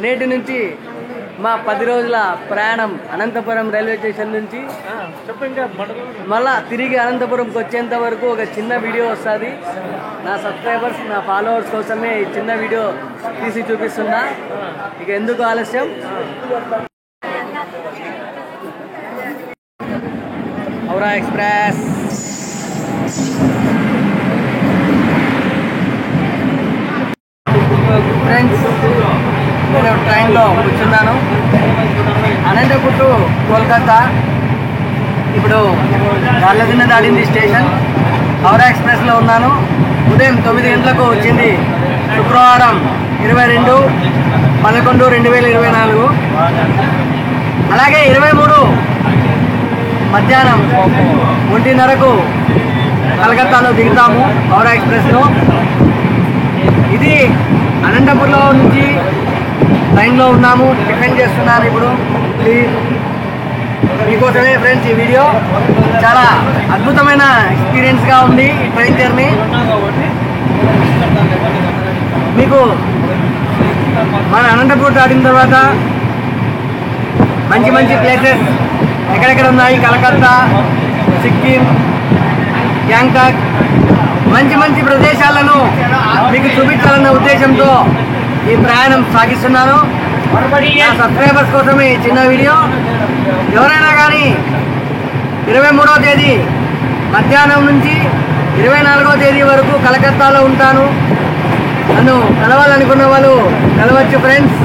నేటి నుంచి మా 10 రోజుల ప్రయాణం అనంతపురం రైల్వే స్టేషన్ నుంచి మళ్ళా తిరిగి అనంతపురంకి వచ్చేంత వరకు ఒక చిన్న వీడియో వస్తుంది. నా సబ్స్క్రైబర్స్, నా ఫాలోవర్స్ కోసమే ఈ చిన్న వీడియో తీసి చూపిస్తున్నా. ఇక ఎందుకు ఆలస్యం, హౌరా ఎక్స్ప్రెస్ ఫ్రెండ్స్, నేను ట్రైన్లో కూర్చున్నాను. అనంతపురం టు కోల్కతా. ఇప్పుడు గార్లదిన్న దాడింది స్టేషన్. హౌరా ఎక్స్ప్రెస్లో ఉన్నాను. ఉదయం 9 గంటలకు వచ్చింది. శుక్రవారం 22/11/2024. అలాగే 23 మధ్యాహ్నం 1:30కు కలకత్తాలో దిగుతాము హౌరా ఎక్స్ప్రెస్లో. ఇది అనంతపురంలో నుంచి ట్రైన్లో ఉన్నాము. టిఫిన్ చేస్తున్నాను ఇప్పుడు. మీకోసమే ఫ్రెండ్స్ ఈ వీడియో. చాలా అద్భుతమైన ఎక్స్పీరియన్స్గా ఉంది ఈ ట్రైన్ జర్నీ. మీకు మన అనంతపురం దాటిన తర్వాత మంచి మంచి ప్లేసెస్ ఎక్కడెక్కడ ఉన్నాయి, కలకత్తా, సిక్కిం, గ్యాంగ్టాక్, మంచి మంచి ప్రదేశాలను మీకు చూపించాలన్న ఉద్దేశంతో ఈ ప్రయాణం సాగిస్తున్నాను. నా సబ్స్క్రైబర్స్ కోసమే ఈ చిన్న వీడియో. ఎవరైనా కానీ 23వ తేదీ మధ్యాహ్నం నుంచి 24వ తేదీ వరకు కలకత్తాలో ఉంటాను. నన్ను కలవాలనుకున్న వాళ్ళు కలవచ్చు ఫ్రెండ్స్.